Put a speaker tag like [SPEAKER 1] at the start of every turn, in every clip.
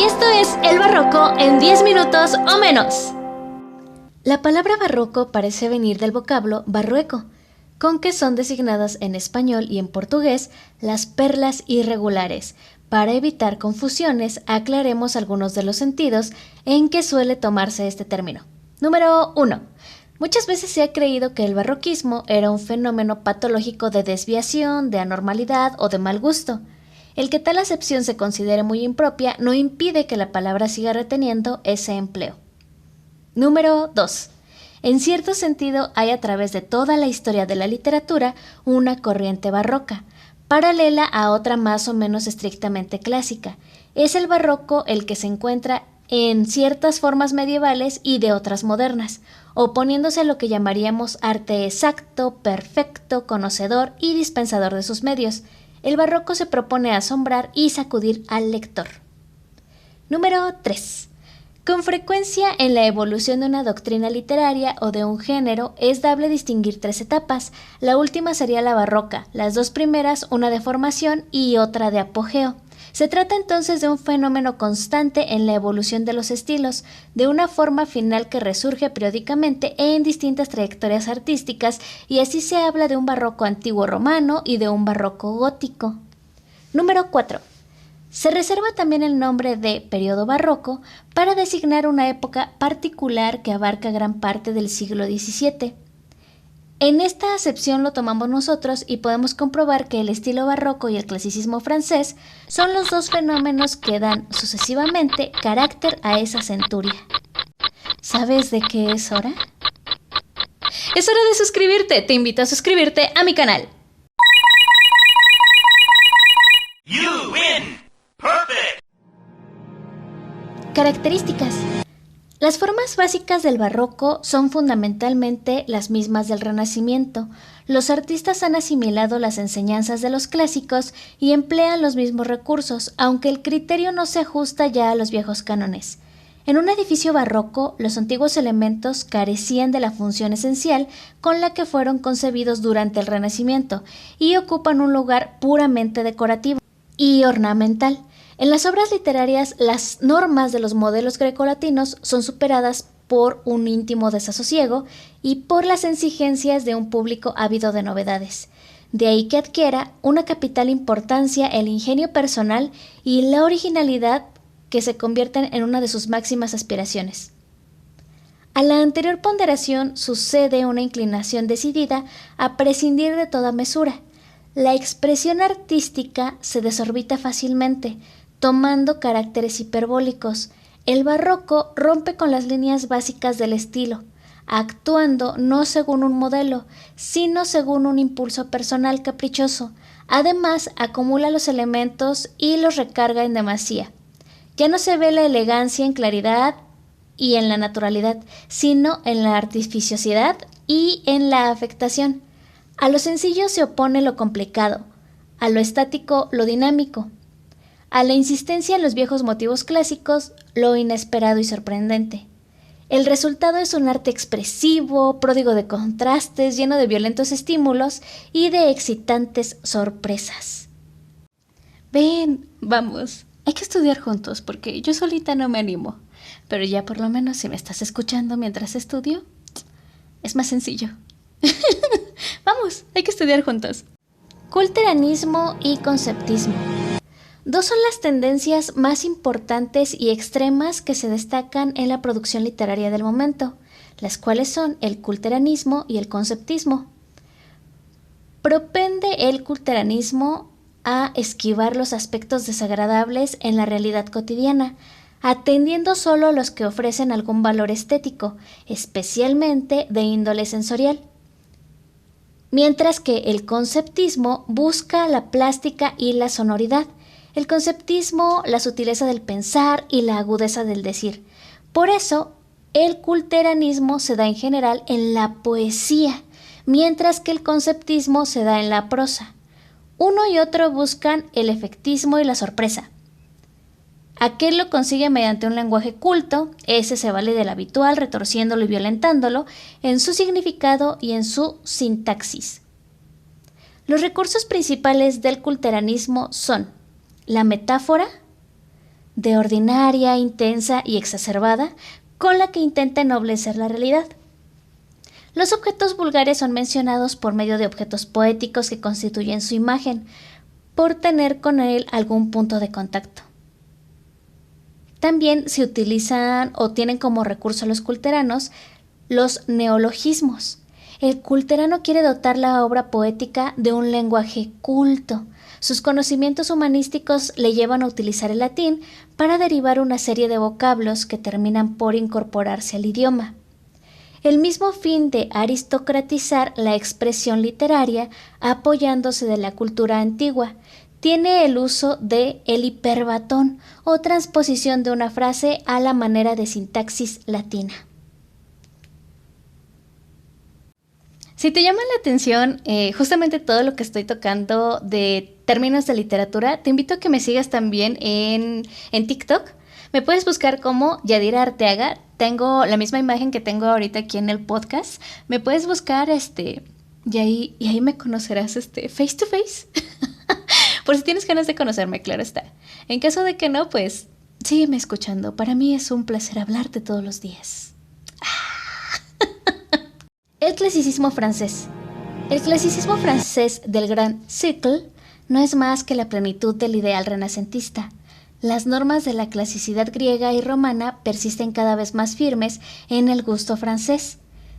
[SPEAKER 1] y esto es El Barroco en 10 minutos o menos. La palabra barroco parece venir del vocablo barrueco, con que son designadas en español y en portugués las perlas irregulares. Para evitar confusiones, aclaremos algunos de los sentidos en que suele tomarse este término. Número 1. Muchas veces se ha creído que el barroquismo era un fenómeno patológico de desviación, de anormalidad o de mal gusto. El que tal acepción se considere muy impropia no impide que la palabra siga reteniendo ese empleo. Número 2. En cierto sentido hay a través de toda la historia de la literatura una corriente barroca, paralela a otra más o menos estrictamente clásica. Es el barroco el que se encuentra en ciertas formas medievales y de otras modernas, oponiéndose a lo que llamaríamos arte exacto, perfecto, conocedor y dispensador de sus medios. El barroco se propone asombrar y sacudir al lector. Número 3. Con frecuencia en la evolución de una doctrina literaria o de un género es dable distinguir 3 etapas. La última sería la barroca, las 2 primeras una de formación y otra de apogeo. Se trata entonces de un fenómeno constante en la evolución de los estilos, de una forma final que resurge periódicamente en distintas trayectorias artísticas, y así se habla de un barroco antiguo romano y de un barroco gótico. Número 4. Se reserva también el nombre de periodo barroco para designar una época particular que abarca gran parte del siglo XVII. En esta acepción lo tomamos nosotros y podemos comprobar que el estilo barroco y el clasicismo francés son los 2 fenómenos que dan sucesivamente carácter a esa centuria. ¿Sabes de qué es hora? Es hora de suscribirte. Te invito a suscribirte a mi canal.
[SPEAKER 2] You win. Perfect.
[SPEAKER 1] Características. Las formas básicas del barroco son fundamentalmente las mismas del Renacimiento. Los artistas han asimilado las enseñanzas de los clásicos y emplean los mismos recursos, aunque el criterio no se ajusta ya a los viejos cánones. En un edificio barroco, los antiguos elementos carecían de la función esencial con la que fueron concebidos durante el Renacimiento y ocupan un lugar puramente decorativo y ornamental. En las obras literarias, las normas de los modelos grecolatinos son superadas por un íntimo desasosiego y por las exigencias de un público ávido de novedades. De ahí que adquiera una capital importancia el ingenio personal y la originalidad, que se convierten en una de sus máximas aspiraciones. A la anterior ponderación sucede una inclinación decidida a prescindir de toda mesura. La expresión artística se desorbita fácilmente, tomando caracteres hiperbólicos. El barroco rompe con las líneas básicas del estilo, actuando no según un modelo, sino según un impulso personal caprichoso. Además, acumula los elementos y los recarga en demasía. Ya no se ve la elegancia en claridad y en la naturalidad, sino en la artificiosidad y en la afectación. A lo sencillo se opone lo complicado, a lo estático lo dinámico, a la insistencia en los viejos motivos clásicos lo inesperado y sorprendente. El resultado es un arte expresivo, pródigo de contrastes, lleno de violentos estímulos y de excitantes sorpresas. Ven, vamos, hay que estudiar juntos porque yo solita no me animo. Pero ya por lo menos si me estás escuchando mientras estudio, es más sencillo. Vamos, hay que estudiar juntos. Culteranismo y conceptismo. 2 son las tendencias más importantes y extremas que se destacan en la producción literaria del momento, las cuales son el culteranismo y el conceptismo. Propende el culteranismo a esquivar los aspectos desagradables en la realidad cotidiana, atendiendo solo a los que ofrecen algún valor estético, especialmente de índole sensorial. Mientras que el conceptismo busca la plástica y la sonoridad, el conceptismo la sutileza del pensar y la agudeza del decir. Por eso, el culteranismo se da en general en la poesía, mientras que el conceptismo se da en la prosa. Uno y otro buscan el efectismo y la sorpresa. Aquel lo consigue mediante un lenguaje culto, ese se vale del habitual, retorciéndolo y violentándolo en su significado y en su sintaxis. Los recursos principales del culteranismo son la metáfora, de ordinaria, intensa y exacerbada, con la que intenta ennoblecer la realidad. Los objetos vulgares son mencionados por medio de objetos poéticos que constituyen su imagen, por tener con él algún punto de contacto. También se utilizan o tienen como recurso los culteranos los neologismos. El culterano quiere dotar la obra poética de un lenguaje culto. Sus conocimientos humanísticos le llevan a utilizar el latín para derivar una serie de vocablos que terminan por incorporarse al idioma. El mismo fin de aristocratizar la expresión literaria apoyándose de la cultura antigua tiene el uso de el hiperbatón o transposición de una frase a la manera de sintaxis latina. Si te llama la atención justamente todo lo que estoy tocando de términos de literatura, te invito a que me sigas también en TikTok. Me puedes buscar como Yadira Arteaga. Tengo la misma imagen que tengo ahorita aquí en el podcast. Me puedes buscar y ahí me conocerás face to face. Por si tienes ganas de conocerme, claro está. En caso de que no, pues sígueme escuchando. Para mí es un placer hablarte todos los días. El clasicismo francés. El clasicismo francés del Gran Siècle no es más que la plenitud del ideal renacentista. Las normas de la clasicidad griega y romana persisten cada vez más firmes en el gusto francés.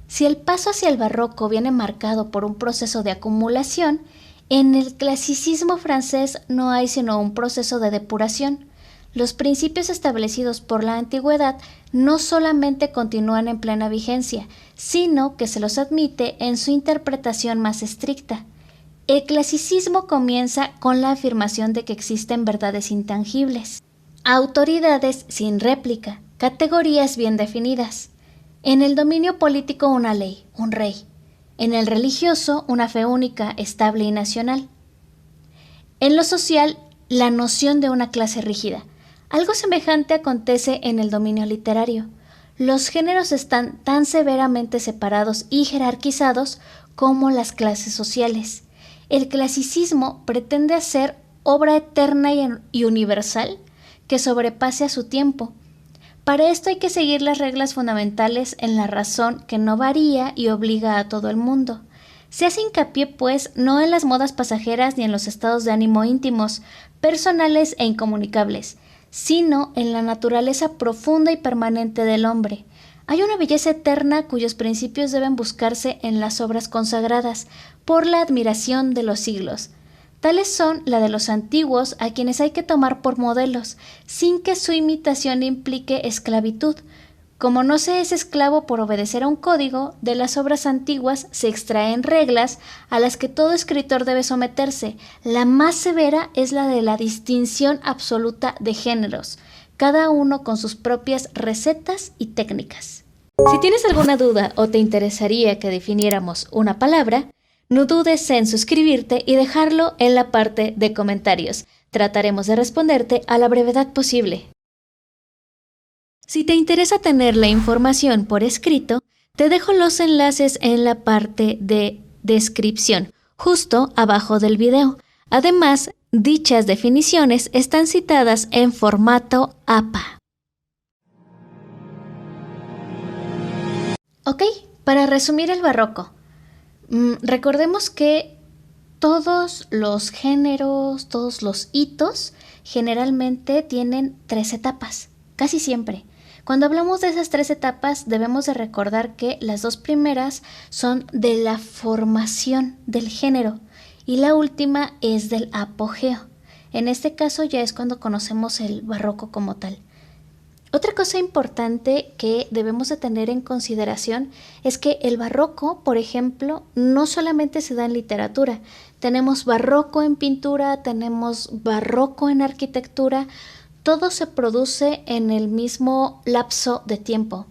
[SPEAKER 1] Si el paso hacia el barroco viene marcado por un proceso de acumulación, en el clasicismo francés no hay sino un proceso de depuración. Los principios establecidos por la antigüedad no solamente continúan en plena vigencia, sino que se los admite en su interpretación más estricta. El clasicismo comienza con la afirmación de que existen verdades intangibles, autoridades sin réplica, categorías bien definidas. En el dominio político una ley, un rey. En el religioso una fe única, estable y nacional. En lo social, la noción de una clase rígida. Algo semejante acontece en el dominio literario. Los géneros están tan severamente separados y jerarquizados como las clases sociales. El clasicismo pretende hacer obra eterna y universal que sobrepase a su tiempo. Para esto hay que seguir las reglas fundamentales en la razón que no varía y obliga a todo el mundo. Se hace hincapié, pues, no en las modas pasajeras ni en los estados de ánimo íntimos, personales e incomunicables, sino en la naturaleza profunda y permanente del hombre. Hay una belleza eterna cuyos principios deben buscarse en las obras consagradas por la admiración de los siglos. Tales son la de los antiguos, a quienes hay que tomar por modelos, sin que su imitación implique esclavitud. Como no se es esclavo por obedecer a un código, de las obras antiguas se extraen reglas a las que todo escritor debe someterse. La más severa es la de la distinción absoluta de géneros, cada uno con sus propias recetas y técnicas. Si tienes alguna duda o te interesaría que definiéramos una palabra, no dudes en suscribirte y dejarlo en la parte de comentarios. Trataremos de responderte a la brevedad posible. Si te interesa tener la información por escrito, te dejo los enlaces en la parte de descripción, justo abajo del video. Además, dichas definiciones están citadas en formato APA. Ok, para resumir el barroco, recordemos que todos los géneros, todos los hitos, generalmente tienen 3 etapas, casi siempre. Cuando hablamos de esas 3 etapas, debemos de recordar que las 2 primeras son de la formación del género y la última es del apogeo. En este caso ya es cuando conocemos el barroco como tal. Otra cosa importante que debemos de tener en consideración es que el barroco, por ejemplo, no solamente se da en literatura. Tenemos barroco en pintura, tenemos barroco en arquitectura. Todo se produce en el mismo lapso de tiempo.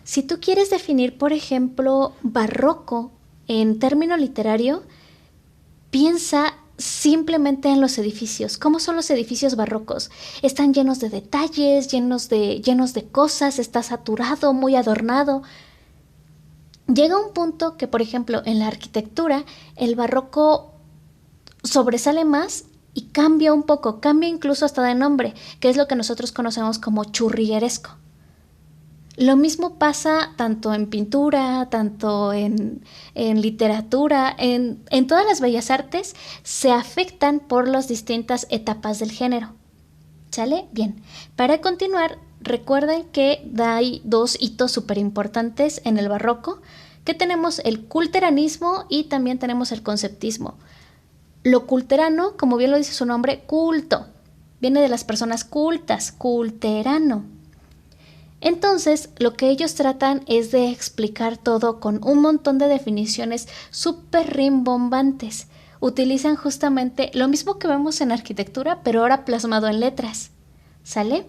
[SPEAKER 1] Si tú quieres definir, por ejemplo, barroco en término literario, piensa simplemente en los edificios. ¿Cómo son los edificios barrocos? Están llenos de detalles, llenos de cosas, está saturado, muy adornado. Llega un punto que, por ejemplo, en la arquitectura, el barroco sobresale más y cambia un poco, cambia incluso hasta de nombre, que es lo que nosotros conocemos como churrigueresco. Lo mismo pasa tanto en pintura, tanto en literatura, en todas las bellas artes se afectan por las distintas etapas del género. ¿Sale? Bien. Para continuar, recuerden que hay dos hitos súper importantes en el barroco, que tenemos el culteranismo y también tenemos el conceptismo. Lo culterano, como bien lo dice su nombre, culto, viene de las personas cultas, culterano. Entonces, lo que ellos tratan es de explicar todo con un montón de definiciones súper rimbombantes. Utilizan justamente lo mismo que vemos en arquitectura, pero ahora plasmado en letras. ¿Sale?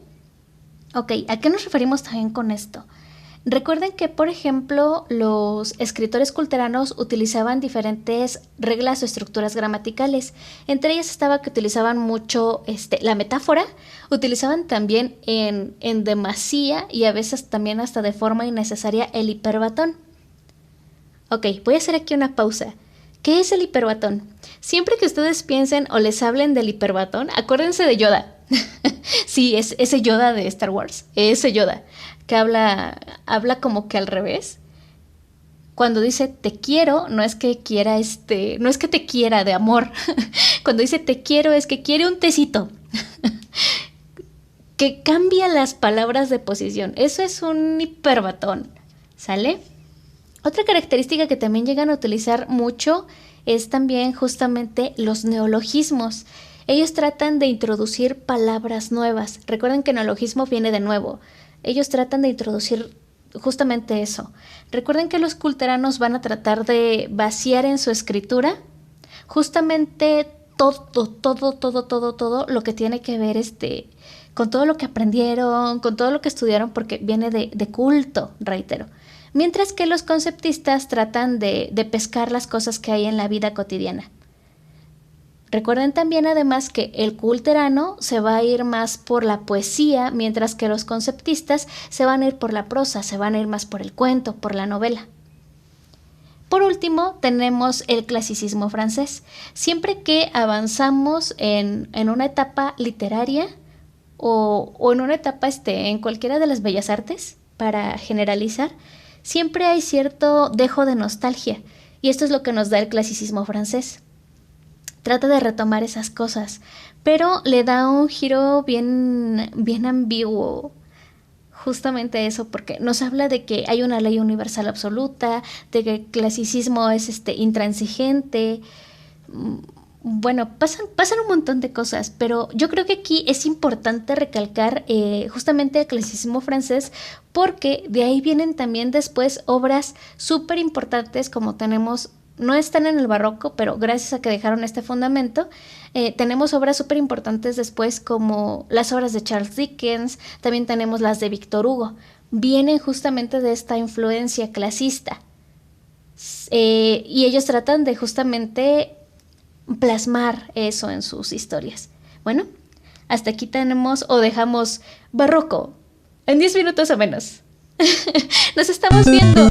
[SPEAKER 1] Ok, ¿a qué nos referimos también con esto? Recuerden que, por ejemplo, los escritores culteranos utilizaban diferentes reglas o estructuras gramaticales. Entre ellas estaba que utilizaban mucho la metáfora, utilizaban también en demasía y a veces también hasta de forma innecesaria el hiperbatón. Ok, voy a hacer aquí una pausa. ¿Qué es el hiperbatón? Siempre que ustedes piensen o les hablen del hiperbatón, acuérdense de Yoda. Sí, es ese Yoda de Star Wars, ese Yoda que habla como que al revés. Cuando dice te quiero, no es que quiera no es que te quiera de amor. Cuando dice te quiero es que quiere un tecito. Que cambia las palabras de posición. Eso es un hiperbatón, ¿sale? Otra característica que también llegan a utilizar mucho es también justamente los neologismos. Ellos tratan de introducir palabras nuevas. Recuerden que neologismo viene de nuevo. Ellos tratan de introducir justamente eso. Recuerden que los culteranos van a tratar de vaciar en su escritura justamente todo lo que tiene que ver con todo lo que aprendieron, con todo lo que estudiaron, porque viene de culto, reitero. Mientras que los conceptistas tratan de pescar las cosas que hay en la vida cotidiana. Recuerden también además que el culterano se va a ir más por la poesía, mientras que los conceptistas se van a ir por la prosa, se van a ir más por el cuento, por la novela. Por último, tenemos el clasicismo francés. Siempre que avanzamos en una etapa literaria o en una etapa en cualquiera de las bellas artes, para generalizar, siempre hay cierto dejo de nostalgia, y esto es lo que nos da el clasicismo francés. Trata de retomar esas cosas, pero le da un giro bien ambiguo. Justamente eso, porque nos habla de que hay una ley universal absoluta, de que el clasicismo es intransigente. Bueno, pasan un montón de cosas, pero yo creo que aquí es importante recalcar justamente el clasicismo francés, porque de ahí vienen también después obras súper importantes como tenemos. No están en el barroco, pero gracias a que dejaron este fundamento, tenemos obras súper importantes después como las obras de Charles Dickens, también tenemos las de Víctor Hugo. Vienen justamente de esta influencia clasista. Y ellos tratan de justamente plasmar eso en sus historias. Bueno, hasta aquí tenemos o dejamos barroco en 10 minutos o menos. Nos estamos viendo.